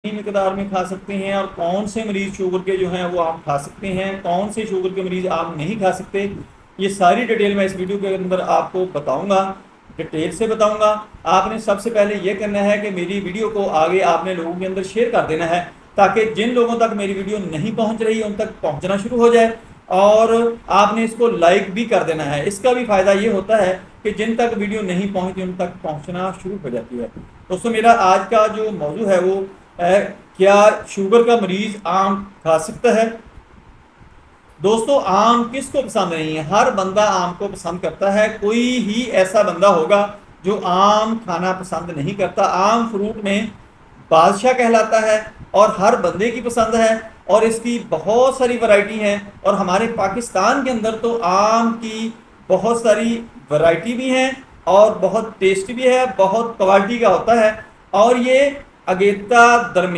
मिकदार में खा सकते हैं और कौन से मरीज शुगर के जो हैं वो आप खा सकते हैं, कौन से शुगर के मरीज आप नहीं खा सकते, ये सारी डिटेल मैं इस वीडियो के अंदर आपको बताऊंगा, डिटेल से बताऊंगा। आपने सबसे पहले ये करना है कि मेरी वीडियो को आगे आपने लोगों के अंदर शेयर कर देना है, ताकि जिन लोगों तक मेरी वीडियो नहीं पहुंच रही उन तक पहुंचना शुरू हो जाए। और आपने इसको लाइक भी कर देना है। इसका भी फ़ायदा ये होता है कि जिन तक वीडियो नहीं पहुंचती उन तक पहुंचना शुरू हो जाती है। दोस्तों, मेरा आज का जो मौजू है वो है, क्या शुगर का मरीज आम खा सकता है। दोस्तों, आम किसको पसंद नहीं है? हर बंदा आम को पसंद करता है। कोई ही ऐसा बंदा होगा जो आम खाना पसंद नहीं करता। आम फ्रूट में बादशाह कहलाता है और हर बंदे की पसंद है और इसकी बहुत सारी वैरायटी है। और हमारे पाकिस्तान के अंदर तो आम की बहुत सारी वैरायटी भी है और बहुत टेस्ट भी है, बहुत क्वालिटी का होता है। और ये अगेता दरमियान